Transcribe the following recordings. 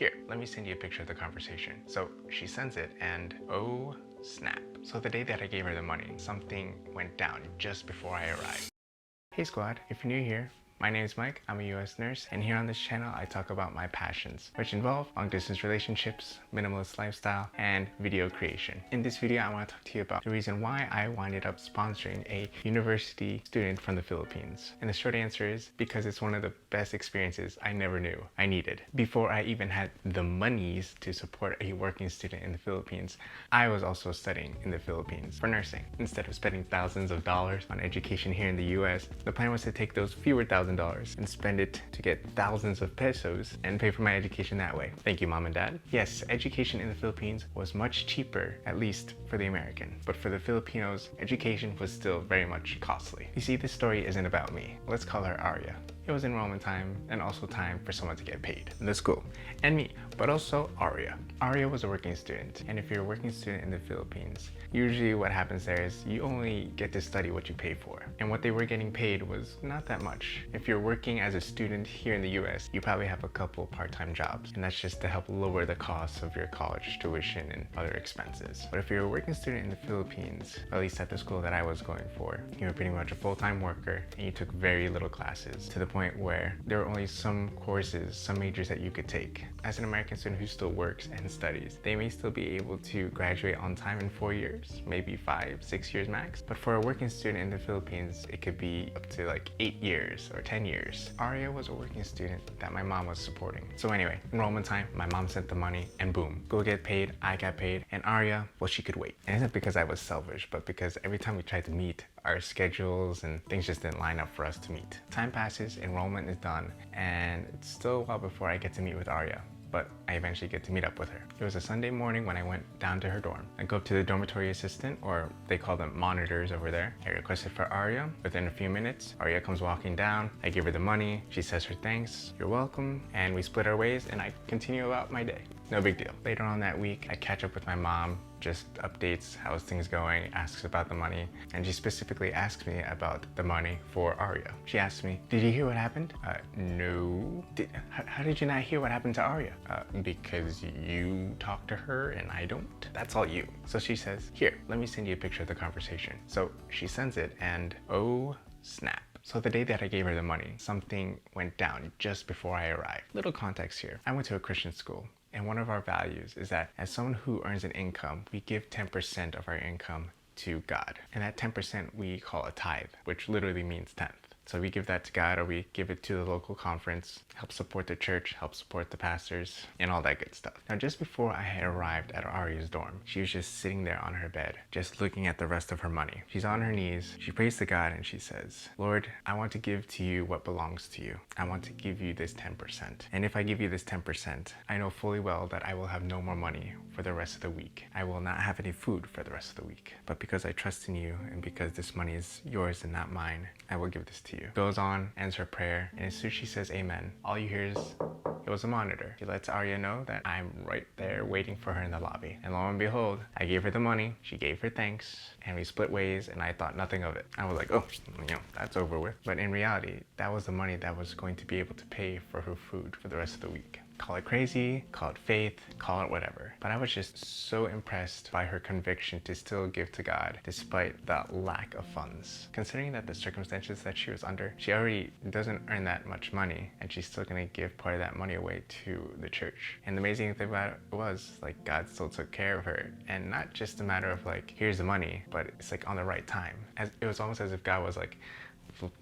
Here, let me send you a picture of the conversation. So she sends it and oh snap. So the day that I gave her the money, something went down just before I arrived. Hey squad, if you're new here, my name is Mike, I'm a US nurse, and here on this channel I talk about my passions, which involve long-distance relationships, minimalist lifestyle, and video creation. In this video, I want to talk to you about the reason why I winded up sponsoring a university student from the Philippines. And the short answer is because it's one of the best experiences I never knew I needed. Before I even had the monies to support a working student in the Philippines, I was also studying in the Philippines for nursing. Instead of spending thousands of dollars on education here in the US, the plan was to take those fewer $1,000 and spend it to get thousands of pesos and pay for my education that way. Thank you, Mom and Dad. Yes, education in the Philippines was much cheaper, at least for the American. But for the Filipinos, education was still very much costly. You see, this story isn't about me. Let's call her Aria. It was enrollment time and also time for someone to get paid in the school. And me, but also Aria. Aria was a working student. And if you're a working student in the Philippines, usually what happens there is you only get to study what you pay for. And what they were getting paid was not that much. If you're working as a student here in the US, you probably have a couple part-time jobs. And that's just to help lower the cost of your college tuition and other expenses. But if you're a working student in the Philippines, at least at the school that I was going for, you were pretty much a full-time worker and you took very little classes, to the point where there were only some courses, some majors that you could take. As an American student who still works and studies, they may still be able to graduate on time in 4 years, maybe 5, 6 years max. But for a working student in the Philippines, it could be up to like 8 years or 10 years. Aria was a working student that my mom was supporting. So anyway, enrollment time, my mom sent the money and boom, go get paid, I got paid, and Aria, well, she could wait. And it's not because I was selfish, but because every time we tried to meet, our schedules and things just didn't line up for us to meet. Time passes, enrollment is done, and it's still a while before I get to meet with Aria. But I eventually get to meet up with her. It was a Sunday morning when I went down to her dorm. I go up to the dormitory assistant, or they call them monitors over there. I requested for Aria. Within a few minutes, Aria comes walking down. I give her the money. She says her thanks, you're welcome, and we split our ways and I continue about my day. No big deal. Later on that week, I catch up with my mom, just updates how's things going, asks about the money, and she specifically asks me about the money for Aria. She asks me, did you hear what happened? No. How did you not hear what happened to Aria? Because you talk to her and I don't. That's all you. So she says, here, let me send you a picture of the conversation. So she sends it and oh snap. So the day that I gave her the money, something went down just before I arrived. Little context here. I went to a Christian school. And one of our values is that as someone who earns an income, we give 10% of our income to God. And that 10% we call a tithe, which literally means tenth. So we give that to God, or we give it to the local conference, help support the church, help support the pastors, and all that good stuff. Now, just before I had arrived at Aria's dorm, she was just sitting there on her bed, just looking at the rest of her money. She's on her knees, she prays to God, and she says, Lord, I want to give to you what belongs to you. I want to give you this 10%. And if I give you this 10%, I know fully well that I will have no more money for the rest of the week. I will not have any food for the rest of the week. But because I trust in you, and because this money is yours and not mine, I will give this to you. Goes on, ends her prayer, and as soon as she says amen, all you hear is, it was a monitor. She lets Aria know that I'm right there waiting for her in the lobby. And lo and behold, I gave her the money, she gave her thanks, and we split ways, and I thought nothing of it. I was like, oh, that's over with. But in reality, that was the money that was going to be able to pay for her food for the rest of the week. Call it crazy, call it faith, call it whatever. But I was just so impressed by her conviction to still give to God despite that lack of funds. Considering that the circumstances that she was under, she already doesn't earn that much money and she's still gonna give part of that money away to the church. And the amazing thing about it was like God still took care of her, and not just a matter of like, here's the money, but it's like on the right time. It was almost as if God was like,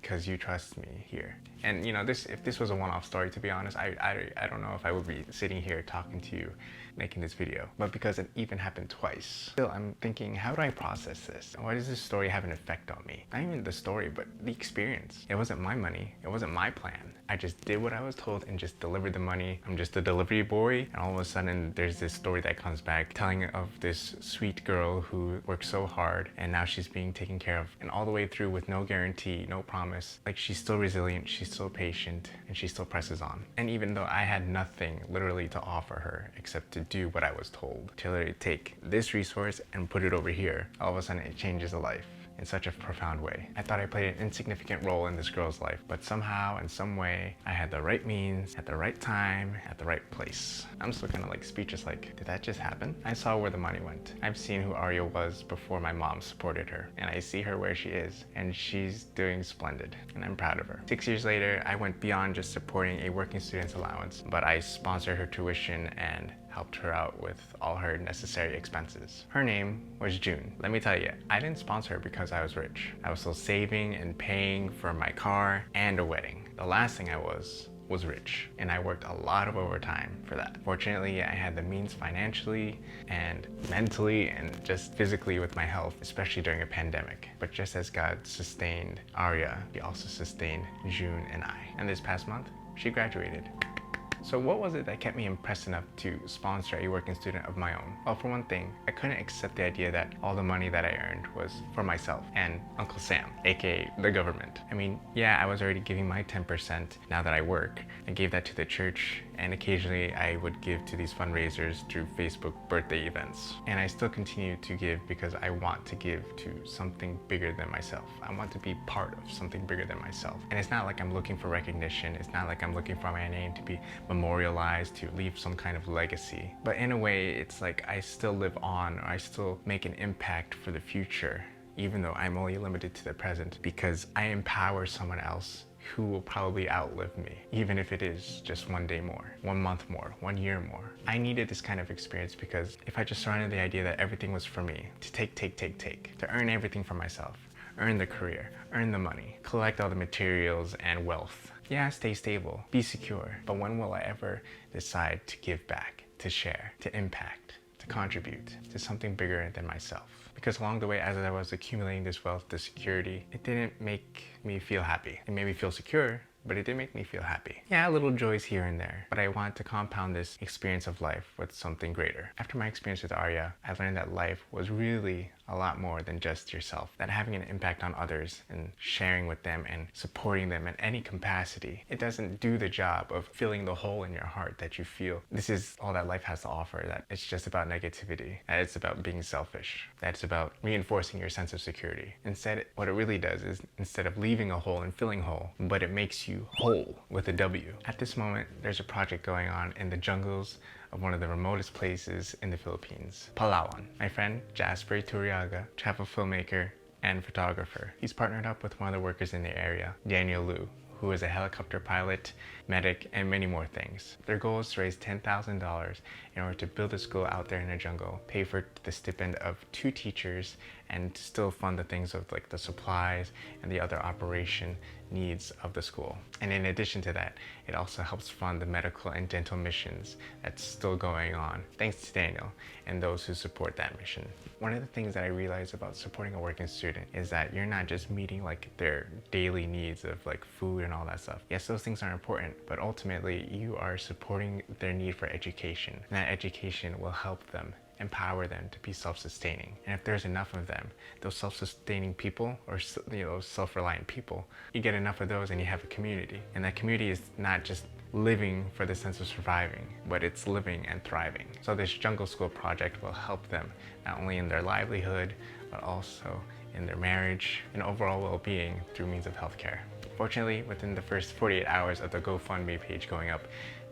because you trust me here. And if this was a one-off story, to be honest, I don't know if I would be sitting here talking to you making this video. But because it even happened twice, still I'm thinking, how do I process this? Why does this story have an effect on me? Not even the story, but the experience. It wasn't my money, it wasn't my plan. I just did what I was told and just delivered the money. I'm just a delivery boy, and all of a sudden there's this story that comes back telling of this sweet girl who worked so hard and now she's being taken care of, and all the way through with no guarantee, no promise. Like, she's still resilient, she's still patient, and she still presses on. And even though I had nothing literally to offer her except to do what I was told, to literally take this resource and put it over here, all of a sudden it changes a life. in such a profound way. I thought I played an insignificant role in this girl's life, but somehow, in some way, I had the right means, at the right time, at the right place. I'm still kind of like speechless, like, did that just happen? I saw where the money went. I've seen who Aria was before my mom supported her, and I see her where she is, and she's doing splendid, and I'm proud of her. 6 years later, I went beyond just supporting a working student's allowance, but I sponsored her tuition and helped her out with all her necessary expenses. Her name was June. Let me tell you, I didn't sponsor her because I was rich. I was still saving and paying for my car and a wedding. The last thing I was rich, and I worked a lot of overtime for that. Fortunately, I had the means financially and mentally and just physically with my health, especially during a pandemic. But just as God sustained Aria, He also sustained June and I. And this past month, she graduated. So what was it that kept me impressed enough to sponsor a working student of my own? Well, for one thing, I couldn't accept the idea that all the money that I earned was for myself and Uncle Sam, aka the government. I mean, yeah, I was already giving my 10% now that I work. I gave that to the church, and occasionally I would give to these fundraisers through Facebook birthday events. And I still continue to give because I want to give to something bigger than myself. I want to be part of something bigger than myself. And it's not like I'm looking for recognition. It's not like I'm looking for my name to be memorialized, to leave some kind of legacy. But in a way, it's like I still live on, or I still make an impact for the future, even though I'm only limited to the present, because I empower someone else who will probably outlive me, even if it is just one day more, 1 month more, 1 year more. I needed this kind of experience because if I just surrounded the idea that everything was for me, to take, to earn everything for myself, earn the career, earn the money, collect all the materials and wealth. Yeah, stay stable, be secure, but when will I ever decide to give back, to share, to impact, to contribute to something bigger than myself? Because along the way, as I was accumulating this wealth, this security, it didn't make me feel happy. It made me feel secure, but it did make me feel happy. Yeah, little joys here and there, but I wanted to compound this experience of life with something greater. After my experience with Aria, I learned that life was really a lot more than just yourself, that having an impact on others and sharing with them and supporting them in any capacity, it doesn't do the job of filling the hole in your heart that you feel this is all that life has to offer, that it's just about negativity, that it's about being selfish, that it's about reinforcing your sense of security. Instead, what it really does is, instead of leaving a hole and filling a hole, but it makes you whole with a W. At this moment, there's a project going on in the jungles of one of the remotest places in the Philippines, Palawan. My friend Jasper, travel filmmaker and photographer. He's partnered up with one of the workers in the area, Daniel Liu, who is a helicopter pilot, medic, and many more things. Their goal is to raise $10,000 in order to build a school out there in the jungle, pay for the stipend of 2 teachers, and still fund the things of like the supplies and the other operation needs of the school. And in addition to that, it also helps fund the medical and dental missions that's still going on, thanks to Daniel and those who support that mission. One of the things that I realized about supporting a working student is that you're not just meeting like their daily needs of like food and all that stuff. Yes, those things are important, but ultimately you are supporting their need for education. And that education will help them, empower them to be self-sustaining. And if there's enough of them, those self-sustaining people, or self-reliant people, you get enough of those and you have a community. And that community is not just living for the sense of surviving, but it's living and thriving. So this jungle school project will help them not only in their livelihood, but also in their marriage and overall well-being through means of healthcare. Fortunately, within the first 48 hours of the GoFundMe page going up,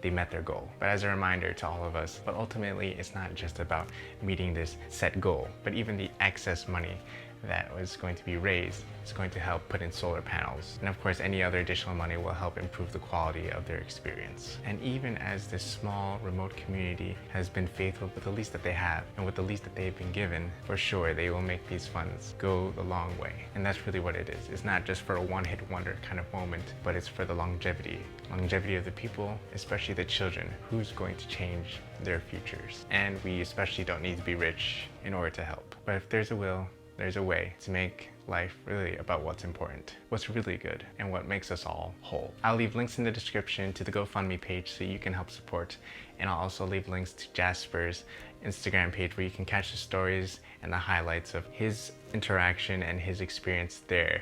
they met their goal. But as a reminder to all of us, but ultimately it's not just about meeting this set goal, but even the excess money that was going to be raised is going to help put in solar panels. And of course, any other additional money will help improve the quality of their experience. And even as this small remote community has been faithful with the least that they have and with the least that they've been given, for sure they will make these funds go the long way. And that's really what it is. It's not just for a one-hit wonder kind of moment, but it's for the longevity of the people, especially the children, who's going to change their futures. And we especially don't need to be rich in order to help. But if there's a will, there's a way to make life really about what's important, what's really good, and what makes us all whole. I'll leave links in the description to the GoFundMe page so you can help support, and I'll also leave links to Jasper's Instagram page where you can catch the stories and the highlights of his interaction and his experience there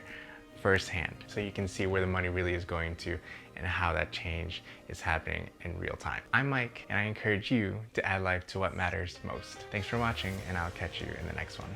firsthand, so you can see where the money really is going to and how that change is happening in real time. I'm Mike, and I encourage you to add life to what matters most. Thanks for watching, and I'll catch you in the next one.